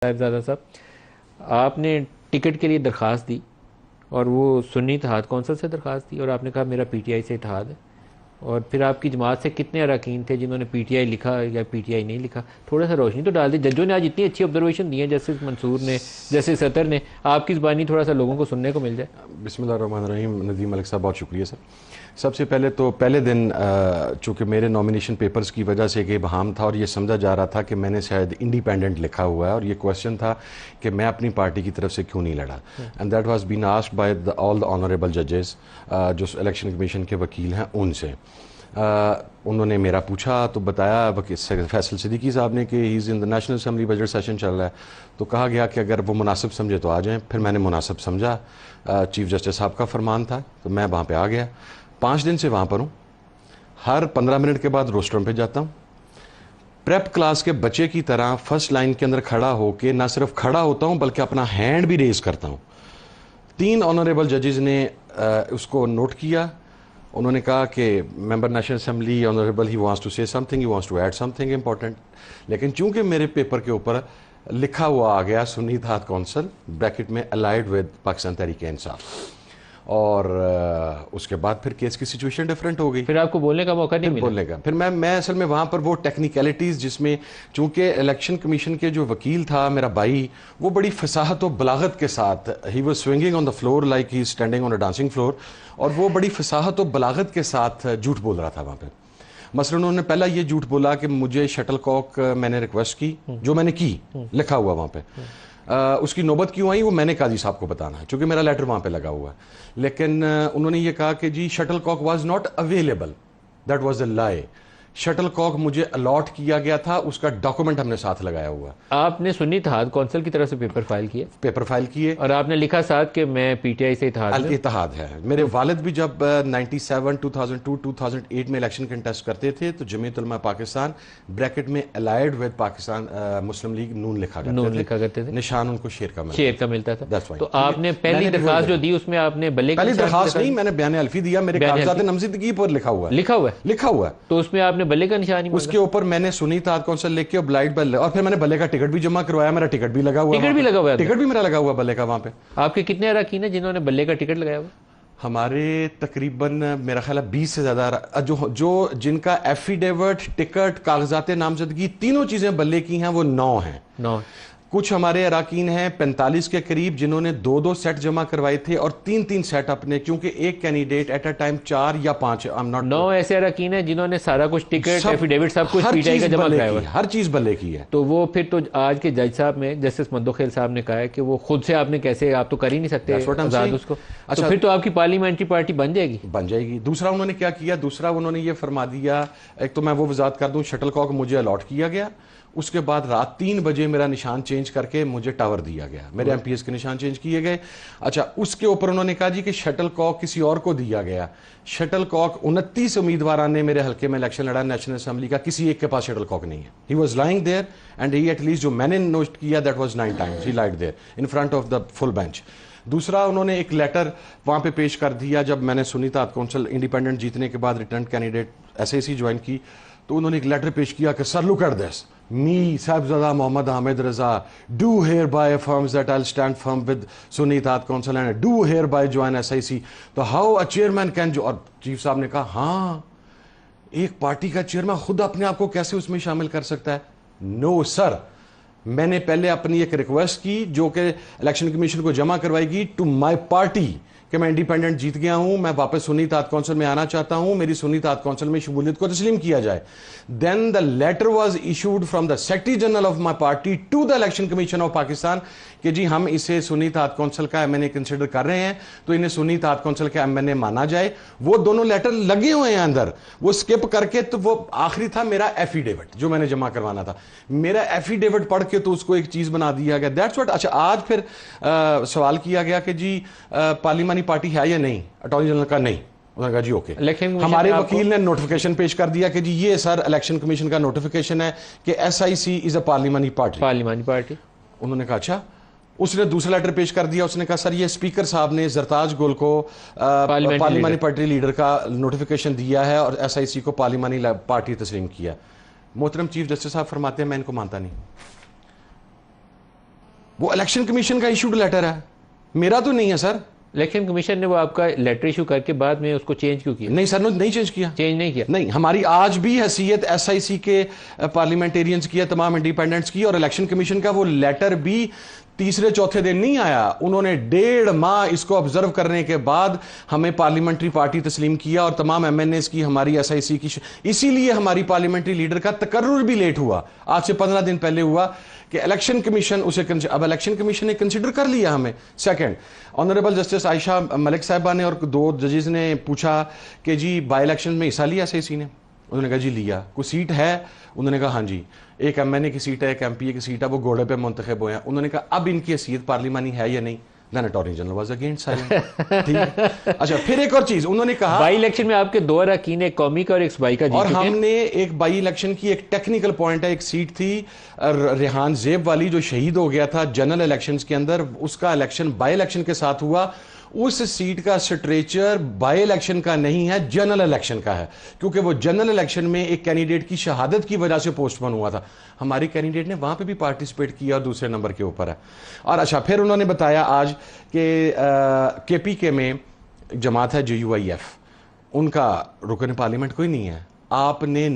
صاحبزادہ صاحب، آپ نے ٹکٹ کے لیے درخواست دی اور وہ سنی اتحاد کونسل سے درخواست دی اور آپ نے کہا میرا پی ٹی آئی سے اتحاد ہے، اور پھر آپ کی جماعت سے کتنے اراکین تھے جنہوں نے پی ٹی آئی لکھا یا پی ٹی آئی نہیں لکھا؟ تھوڑا سا روشنی تو ڈال دی. ججوں نے آج اتنی اچھی آبزرویشن دی ہیں، جیسے منصور نے، جیسے سطر نے، آپ کی زبانی تھوڑا سا لوگوں کو سننے کو مل جائے. بسم اللہ الرحمن الرحیم. ندیم ملک صاحب بہت شکریہ سر. سب سے پہلے تو پہلے دن چونکہ میرے نامینیشن پیپرز کی وجہ سے ایک ابہام تھا اور یہ سمجھا جا رہا تھا کہ میں نے شاید انڈیپینڈنٹ لکھا ہوا ہے، اور یہ کویشچن تھا کہ میں اپنی پارٹی کی طرف سے کیوں نہیں لڑا. And that was been asked by all the honourable ججز جو الیکشن کمیشن کے وکیل ہیں ان سے. انہوں نے میرا پوچھا تو بتایا فیصل صدیقی صاحب نے کہ ہی از ان دا نیشنل اسمبلی بجٹ سیشن چل رہا ہے، تو کہا گیا کہ اگر وہ مناسب سمجھے تو آ جائیں. پھر میں نے مناسب سمجھا، چیف جسٹس صاحب کا فرمان تھا تو میں وہاں پہ آ گیا. 5 دن سے وہاں پر ہوں. ہر 15 منٹ کے بعد روسٹرم پہ جاتا ہوں. پریپ کلاس کے بچے کی طرح فرسٹ لائن کے اندر کھڑا ہو کے نہ صرف کھڑا ہوتا ہوں بلکہ اپنا ہینڈ بھی ریز کرتا ہوں. 3 آنریبل ججز نے اس کو نوٹ کیا. انہوں نے کہا کہ member national assembly honourable he wants to say something, he wants to add something important. لیکن چونکہ میرے پیپر کے اوپر لکھا ہوا آ گیا سنی اتحاد کونسل بریکٹ میں الائڈ ود پاکستان تحریک انصاف، اور اس کے بعد پھر کیس کی سچویشن ڈیفرنٹ ہو گئی. پھر آپ کو بولنے کا موقع نہیں ملا؟ بولنے کا پھر میں اصل میں وہاں پر وہ ٹیکنیکلٹیز جس میں چونکہ الیکشن کمیشن کے جو وکیل تھا میرا بھائی، وہ بڑی فصاحت و بلاغت کے ساتھ ہی was swinging on the floor like he is standing on a dancing floor, اور وہ بڑی فصاحت و بلاغت کے ساتھ جھوٹ بول رہا تھا وہاں پہ. مثلا انہوں نے پہلا یہ جھوٹ بولا کہ مجھے شٹل کاک میں نے ریکویسٹ کی، جو میں نے کی، لکھا ہوا وہاں پہ. اس کی نوبت کیوں آئی وہ میں نے قاضی صاحب کو بتانا ہے چونکہ میرا لیٹر وہاں پہ لگا ہوا ہے. لیکن انہوں نے یہ کہا کہ جی شٹل کاک was not available, that was a لائی. شٹل کاک مجھے الاٹ کیا گیا تھا، اس کا ڈاکومنٹ ہم نے ساتھ لگایا ہوا. آپ نے سنی اتحاد کونسل کی طرف سے پیپر فائل کیے اور آپ نے لکھا ساتھ کہ میں پی ٹی آئی سے اتحاد ہے. میرے والد بھی جب 97 2002 2008 میں الیکشن کنٹیسٹ کرتے تھے تو جمعیت علماء پاکستان بریکٹ میں الائڈ ود پاکستان مسلم لیگ نون لکھا کرتے تھے. نشان ان کو شیر کا ملتا تھا. تو آپ نے پہلی درخواست جو دی اس میں آپ نے بلے پہلی درخواست نہیں، میں نے بیان الفی دیا، میرے کاغذات نامزدگی پر لکھا ہوا ہے. تو اس میں آپ نے بلے کا نشان ہی اس کے اوپر میں نے سنی اتحاد کونسل لکھ کے اور پھر میں نے بلے کا ٹکٹ بھی جمع کروایا. میرا ٹکٹ بھی لگا ہوا ٹکٹ بھی میرا لگا ہوا بلے کا وہاں پہ. آپ کے کتنے اراکین ہیں جنہوں نے بلے کا ٹکٹ لگایا ہوا؟ ہمارے تقریباً میرا خیال ہے 20 سے زیادہ جو جن کا ایفیڈیوٹ، ٹکٹ، کاغذات نامزدگی تینوں چیزیں بلے کی ہیں وہ 9 ہیں. کچھ ہمارے اراکین ہیں 45 کے قریب جنہوں نے 2 سیٹ جمع کروائے تھے اور 3 سیٹ اپنے، کیونکہ ایک کینڈیڈیٹ ایٹ اے ٹائم 4 یا 5 9 ایسے اراکین ہیں جنہوں نے سارا کچھ ٹکٹ، ایفیڈیوٹ سب کچھ پی ٹی آئی کا جمع کرایا ہوا ہے. ہر چیز بلے کی ہے. تو وہ پھر تو آج کے جج صاحب میں جسٹس مندوخیل صاحب نے کہا ہے کہ وہ خود سے آپ نے کیسے، آپ تو کر ہی نہیں سکتے آزاد اس کو، تو پھر تو آپ کی پارلیمنٹری پارٹی بن جائے گی. دوسرا انہوں نے کیا کیا، دوسرا انہوں نے یہ فرما دیا، ایک تو میں وہ وضاحت کر دوں، شٹل کاک مجھے الاٹ کیا گیا، اس کے بعد رات 3 بجے میرا نشان چینج کر کے مجھے ٹاور دیا گیا، میرے ایم پی ایس کے نشان چینج کیے گئے. اچھا، اس کے اوپر انہوں نے کہا جی کہ شٹل کاک کسی اور کو دیا گیا. شٹل کاک 29 امیدواران نے میرے حلقے میں الیکشن لڑا نیشنل اسمبلی کا، کسی ایک کے پاس شٹل کاک نہیں ہے. He was lying there and he at least جو میں نے نوٹ کیا that was 9 times he lied there in front of the full bench. دوسرا انہوں نے ایک لیٹر وہاں پہ پیش کر دیا جب میں نے سنی اتحاد کونسل انڈیپینڈنٹ جیتنے کے بعد return candidate S A C join کی، تو انہوں نے ایک لیٹر پیش کیا کہ sir look at this, me Sahibzada Muhammad Hamid Raza do hereby affirms that I'll stand firm with Sunni Itaad Council and do hereby join SIC. تو how a chairman can اور چیف صاحب نے کہا ہاں ایک پارٹی کا چیئرمین خود اپنے آپ کو کیسے اس میں شامل کر سکتا ہے؟ نو سر، میں نے پہلے اپنی ایک ریکویسٹ کی جو کہ الیکشن کمیشن کو جمع کروائی گی ٹو مائی پارٹی کہ میں انڈیپینڈنٹ جیت گیا ہوں، میں واپس سنی اتحاد کونسل میں آنا چاہتا ہوں، میری سنی اتحاد کونسل میں شمولیت کو تسلیم کیا جائے. Then the letter was issued from the secretary general of my party to the election commission of Pakistan کہ جی ہم اسے سنی اتحاد کونسل کا ایم این اے کنسیڈر کر رہے ہیں تو انہیں سنی اتحاد کونسل کا ایم این اے مانا جائے. وہ دونوں لیٹر لگے ہوئے ہیں اندر، وہ اسکپ کر کے تو وہ آخری تھا میرا ایفیڈیوٹ جو میں نے جمع کروانا تھا. میرا ایفیڈیوٹ پڑھ کے تو اس کو ایک چیز بنا دیا گیا. That's what. اچھا، آج پھر سوال کیا گیا کہ جی پارلیمانی پارٹی ہے یا نہیں، اٹارنی جنرل کا نہیں. انہوں نے کہا جی اوکے. ہمارے وکیل نے نوٹیفیکیشن پیش کر دیا کہ جی یہ سر الیکشن کمیشن کا نوٹیفیکیشن ہے کہ ایس آئی سی از اے پارلیمانی پارٹی. انہوں نے کہا اچھا. اس نے دوسرا لیٹر پیش کر دیا، اس نے کہا سر یہ اسپیکر صاحب نے زرتاج گل کو پارلیمانی پارٹی لیڈر کا نوٹیفیکیشن دیا ہے اور ایس آئی سی کو پارلیمانی پارٹی تسلیم کیا. محترم چیف جسٹس صاحب فرماتے ہیں میں ان کو مانتا نہیں. وہ الیکشن کمیشن کا ایشوڈ لیٹر ہے, میرا تو نہیں ہے سر. الیکشن کمیشن نے وہ آپ کا لیٹر ایشو کر کے بعد میں اس کو چینج کیوں کیا؟ نہیں سر, نہیں چینج کیا, چینج نہیں کیا. نہیں. ہماری آج بھی حیثیت ایس آئی سی کے پارلیمنٹیرینز کی ہے, تمام انڈیپینڈنٹس کی, اور الیکشن کمیشن کا وہ لیٹر بھی تیسرے چوتھے دن نہیں آیا. انہوں نے 1.5 ماہ اس کو آبزرو کرنے کے بعد ہمیں پارلیمنٹری پارٹی تسلیم کیا, اور تمام ایم این ایز کی, ہماری ایس آئی سی کی. اسی لیے ہماری پارلیمنٹری لیڈر کا تقرر بھی لیٹ ہوا, آج سے 15 دن پہلے ہوا, کہ الیکشن کمیشن اسے اب الیکشن کمیشن نے کنسیڈر کر لیا ہمیں. سیکنڈ, آنریبل جسٹس عائشہ ملک صاحبہ نے اور 2 ججز نے پوچھا کہ جی بائی الیکشن میں حصہ لیا ایس آئی سی نے؟ انہوں نے کہا جی لیا. کوئی سیٹ ہے؟ انہوں نے کہا ہاں جی, ایک ایم این اے کی سیٹ ہے, ایک ایم پی اے کی سیٹ ہے, وہ گھوڑے پہ منتخب ہوئے ہیں. انہوں نے کہا اب ان کی حیثیت پارلیمانی ہے یا نہیں؟ Then attorney general was against silent. ٹھیک. اچھا, پھر ایک اور چیز انہوں نے کہا, بائی الیکشن میں آپ کے 2 اراکین, ایک قومی کا اور ایک صوبائی کا, اور ہم نے ایک بائی الیکشن کی ایک ٹیکنیکل پوائنٹ ہے, ایک سیٹ تھی ریحان زیب والی جو شہید ہو گیا تھا جنرل الیکشنز کے اندر, اس کا الیکشن بائی الیکشن کے ساتھ ہوا. اس سیٹ کا سٹریچر بائی الیکشن کا نہیں ہے, جنرل الیکشن کا ہے, کیونکہ وہ جنرل الیکشن میں ایک کینڈیڈیٹ کی شہادت کی وجہ سے پوسٹ پون ہوا تھا. ہماری کینڈیڈیٹ نے وہاں پہ بھی پارٹیسپیٹ کیا اور دوسرے نمبر کے اوپر ہے. اور اچھا, پھر انہوں نے بتایا آج کہ پی کے میں جماعت ہے JUIF, ان کا رکن پارلیمنٹ کوئی نہیں ہے. آپ نے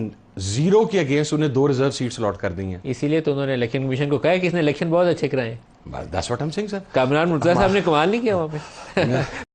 0 کے اگینسٹ انہیں 2 ریزرو سیٹس الاٹ کر دی ہیں. اسی لیے تو انہوں نے الیکشن کمیشن کو کہا کہ اس نے الیکشن بہت اچھے کرائے ہیں. That's what I'm saying, sir. Kamran Murtaza صاحب نے کمال نہیں کیا وہاں پہ.